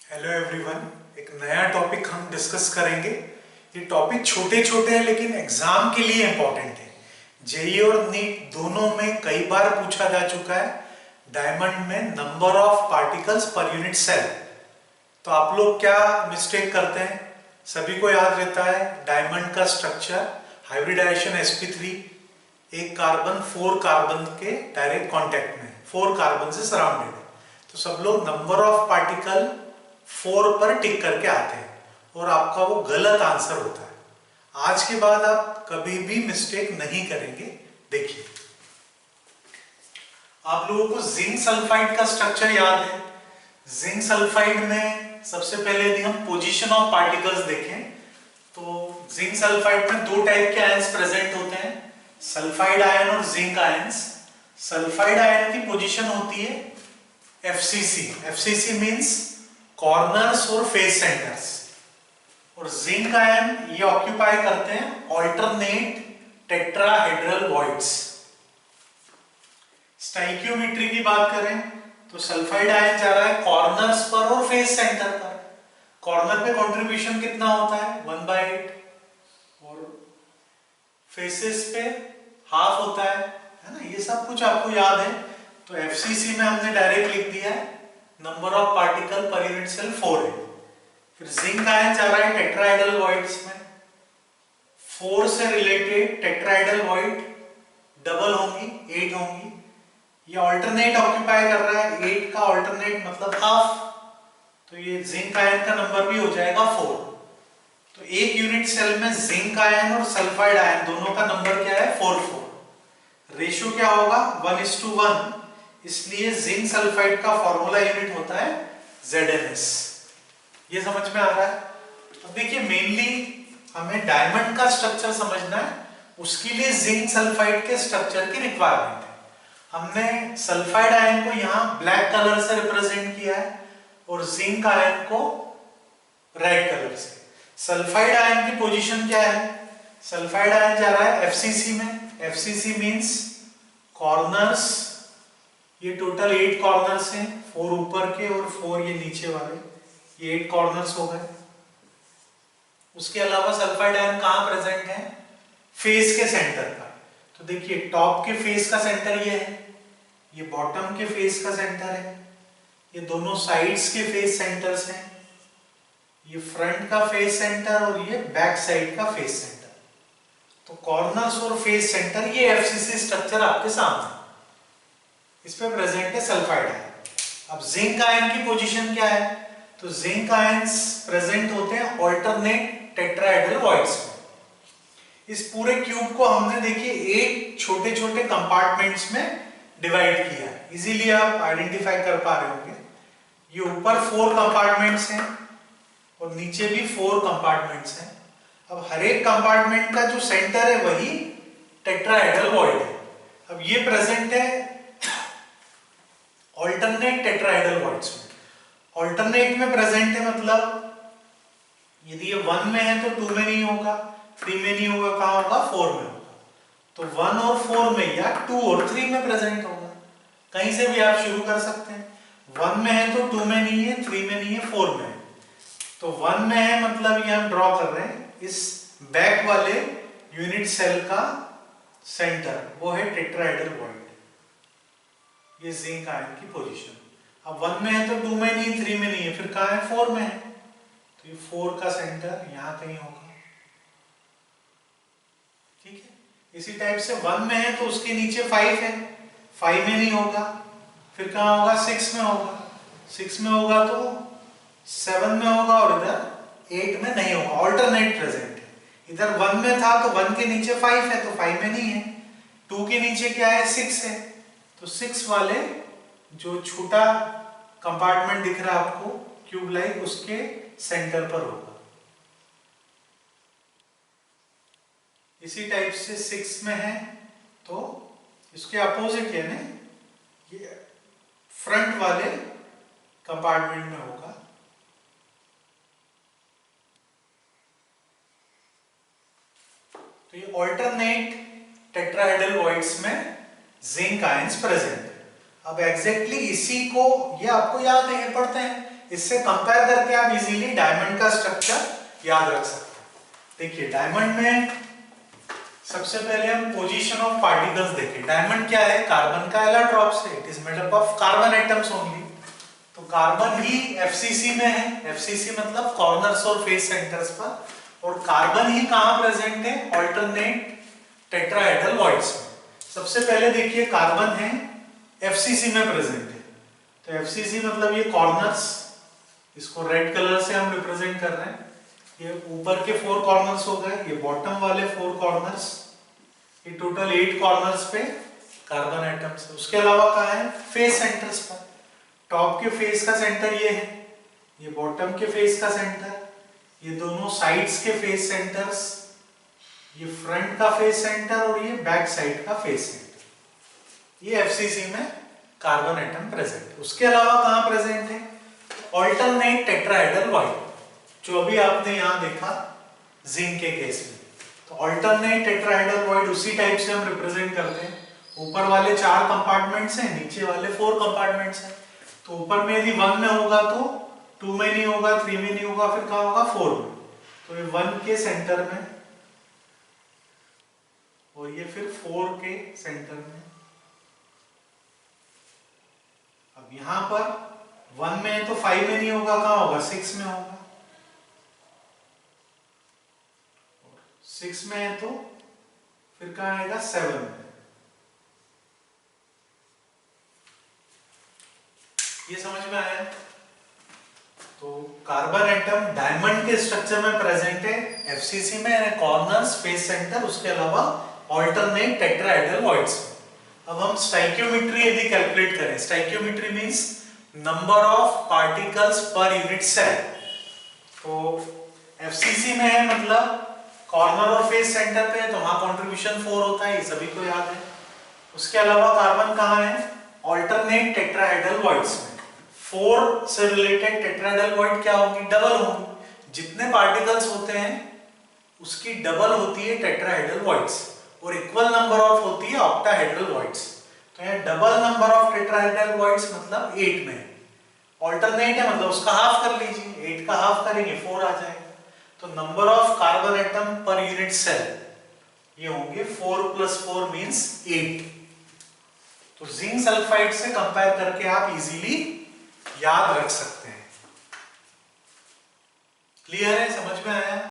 Hello everyone, एक नया topic हम डिस्कस करेंगे। ये टॉपिक छोटे छोटे हैं लेकिन एग्जाम के लिए इंपॉर्टेंट है। जेईई और नीट दोनों में कई बार पूछा जा चुका है। डायमंड में number of particles per unit cell. तो आप लोग क्या मिस्टेक करते हैं? सभी को याद रहता है डायमंड का स्ट्रक्चर हाइब्रिडाइजेशन sp3, एक कार्बन 4 कार्बन के डायरेक्ट कांटेक्ट में, 4 कार्बन से सराउंडेड है। तो सब लोग नंबर ऑफ पार्टिकल 4 पर टिक करके आते हैं और आपका वो गलत आंसर होता है। आज के बाद आप कभी भी मिस्टेक नहीं करेंगे। देखिए, आप लोगों को जिंक सल्फाइड का स्ट्रक्चर याद है। जिंक सल्फाइड में सबसे पहले यदि हम पोजीशन ऑफ पार्टिकल्स देखें तो जिंक सल्फाइड में दो टाइप के आयंस प्रेजेंट होते हैं, सल्फाइड आयन और जिंक आयंस। सल्फाइड आयन की पोजीशन होती है FCC। FCC मींस कॉर्नर्स और फेस सेंटर्स। और जिंक आयन ये ऑक्यूपाई करते हैं ऑल्टरनेट टेट्राहेड्रल वॉइड्स। स्टाइकियोमेट्री की बात करें तो सल्फाइड आयन जा रहा है कॉर्नर्स पर और फेस सेंटर पर। कॉर्नर पे कंट्रीब्यूशन कितना होता है 1/8 और फेसेस पे हाफ होता है ना। ये सब कुछ आपको याद है। तो FCC में हमने डायरेक्ट लिख दिया है number of particle per unit cell 4 है। फिर जिंक आयन जा रहा है टेट्राहेड्रल वॉइड्स में। 4 से रिलेटेड टेट्राहेड्रल वॉइड डबल होंगी, 8 होंगी। ये ऑल्टरनेट ऑक्यूपाई कर रहा है, 8 का ऑल्टरनेट मतलब हाफ, तो ये जिंक आयन का नंबर भी हो जाएगा 4। तो एक यूनिट सेल में जिंक आयन और सल्फाइड आयन दोनों का नंबर क्या है 4। रेशियो क्या होगा 1:1, इसलिए जिंक सल्फाइड का फॉर्मूला यूनिट होता है ZnS। ये समझ में आ रहा है? अब देखिए, मेनली हमें डायमंड का स्ट्रक्चर समझना है, उसके लिए जिंक सल्फाइड के स्ट्रक्चर की रिक्वायरमेंट है। हमने सल्फाइड आयन को यहाँ ब्लैक कलर से रिप्रेजेंट किया है और जिंक आयन को रेड कलर से। सल्फाइड आयन की पोजीशन क्या है? सल्फाइड आयन जा रहा है FCC में। FCC मींस कॉर्नर्स, ये टोटल 8 कॉर्नर्स हैं, 4 ऊपर के और 4 ये नीचे वाले, ये 8 कॉर्नर्स हो गए। उसके अलावा सल्फाइड आयन कहां प्रेजेंट है? फेस के सेंटर पर। तो देखिए, टॉप के फेस का सेंटर ये है, ये बॉटम के फेस का सेंटर है, ये दोनों साइड्स के फेस सेंटर्स हैं, ये फ्रंट का फेस सेंटर और ये बैक साइड का फेस सेंटर। तो कॉर्नर्स और फेस सेंटर, ये FCC स्ट्रक्चर आपके सामने, इस पे प्रेजेंट है सल्फाइड आयन। अब जिंक आयन की पोजीशन क्या है? तो जिंक आयंस प्रेजेंट होते हैं ऑल्टरनेट टेट्राहेड्रल वॉइड्स में। इस पूरे क्यूब को हमने देखिए 8 छोटे छोटे कंपार्टमेंट्स में डिवाइड किया है। इजीली आप आइडेंटिफाई कर पा रहे होंगे। ये ऊपर 4 कंपार्टमेंट्स हैं और नीचे भी 4 कंपार्टमेंट्स हैं। अब हर एक कंपार्टमेंट का जो सेंटर है वही टेट्राहेड्रल वॉइड है। अब ये प्रेजेंट है ऑल्टरनेट टेट्राहेड्रल वॉइड्स में। ऑल्टरनेट में प्रेजेंट है मतलब यदि ये 1 में है तो 2 में नहीं होगा, 3 में नहीं होगा, कहां होगा 4 में होगा। तो 1 और 4 में या 2 और 3 में प्रेजेंट होगा। कहीं से भी आप शुरू कर सकते हैं। 1 में है तो 2 में नहीं है, 3 में नहीं है, 4 में है। तो 1 में है मतलब ये हम ड्रॉ कर रहे हैं इस बैक वाले यूनिट सेल का सेंटर, वो है टेट्राहेड्रल वॉइड। ये जिंक आयन की पोजीशन। अब 1 में है तो 2 में नहीं, 3 में नहीं है, फिर कहां है 4 में है। तो ये 4 का सेंटर यहां कहीं होगा। ठीक है। इसी टाइप से 1 में है तो उसके नीचे 5 है, 5 में नहीं होगा, फिर कहां होगा 6 में होगा, 6 में होगा तो 7 में होगा और इधर 8 में नहीं होगा। ऑल्टरनेट प्रेजेंट है। इधर 1 में था तो 1 के नीचे 5 है तो 5 में नहीं है, 2 के नीचे क्या है 6 है, तो 6 वाले जो छोटा कंपार्टमेंट दिख रहा है आपको क्यूब लाइक, उसके सेंटर पर होगा। इसी टाइप से 6 में है तो इसके अपोजिट यानी ये फ्रंट वाले कंपार्टमेंट में होगा। तो ये ऑल्टरनेट टेट्राहेड्रल वॉइड्स में जिंक आयंस प्रेजेंट है। अब एग्जैक्टली इसी को, ये आपको याद है, ये पढ़ते हैं इससे कंपेयर करके आप इजीली डायमंड का स्ट्रक्चर याद रख सकते हैं। देखिए डायमंड में सबसे पहले हम पोजीशन ऑफ पार्टिकल्स देखें। डायमंड क्या है? कार्बन का एलोट्रॉप्स है। It is made up of carbon atoms only. तो कार्बन ही एफसीसी में है। एफसीसी मतलब कॉर्नर्स और फेस सेंटर्स पर, और कार्बन ही कहां प्रेजेंट है? ऑल्टरनेट टेट्राहेड्रल वॉइड्स में। सबसे पहले देखिए कार्बन है एफसीसी में प्रेजेंट है। तो एफसीसी मतलब ये कॉर्नर्स, इसको रेड कलर से हम रिप्रेजेंट कर रहे हैं। ये ऊपर के 4 कॉर्नर्स हो गए, ये बॉटम वाले 4 कॉर्नर्स, ये टोटल 8 कॉर्नर्स पे कार्बन एटम्स है। उसके अलावा कहाँ है? फेस सेंटर्स पर। टॉप के फेस का सेंटर ये है, ये बॉटम के फेस का सेंटर, ये दोनों साइड्स के फेस सेंटर्स, ये फ्रंट का फेस सेंटर और ये बैक साइड का फेस सेंटर। ये एफसीसी में कार्बन एटम प्रेजेंट है। उसके अलावा कहां प्रेजेंट है? ऑल्टरनेट टेट्राहेड्रल वॉइड, जो अभी आपने यहां देखा जिंक के केस में। तो ऑल्टरनेट टेट्राहेड्रल वॉइड उसी टाइप से हम रिप्रेजेंट करते हैं। ऊपर वाले 4 कंपार्टमेंट्स हैं, नीचे वाले 4 कंपार्टमेंट्स हैं। तो ऊपर में यदि 1 में होगा तो 2 में नहीं होगा, 3 में नहीं होगा, फिर कहां होगा? 4 में। तो ये 1 के सेंटर में और ये फिर 4 के सेंटर में। अब यहां पर 1 में है तो 5 में नहीं होगा, कहां होगा? 6 में होगा। 6 में है तो फिर कहां आएगा? 7 में। ये समझ में आया? तो कार्बन एटम डायमंड के स्ट्रक्चर में प्रेजेंट है, एफसीसी में, कॉर्नर्स, फेस सेंटर, उसके अलावा ऑल्टरनेट टेट्राहेड्रल वॉइड्स। अब हम स्टाइकियोमेट्री यदि कैलकुलेट करें, stoichiometry means number of particles per unit cell. तो एफसीसी में है मतलब कॉर्नर और फेस सेंटर पे है, तो वहां कंट्रीब्यूशन 4 होता है, ये सभी को याद है। उसके अलावा कार्बन कहां है? ऑल्टरनेट टेट्राहेड्रल वॉइड्स में। 4 से रिलेटेड टेट्राहेड्रल वॉइड क्या होगी? डबल होगी। जितने पार्टिकल्स होते हैं उसकी डबल होती है टेट्राहेड्रल वॉइड्स, और इक्वल नंबर ऑफ होती है ऑक्टाहेड्रल वॉइड्स। तो यहाँ double number of tetrahedral voids मतलब 8 में। ऑल्टरनेट है मतलब उसका हाफ कर लीजिए, 8 का हाफ करेंगे 4 आ जाएगा। तो number of carbon atom per unit cell ये होंगे 4 + 4 मींस 8। तो जिंक सल्फाइड से कंपेयर करके आप इजीली याद रख सकते हैं। क्लियर है? समझ में आया?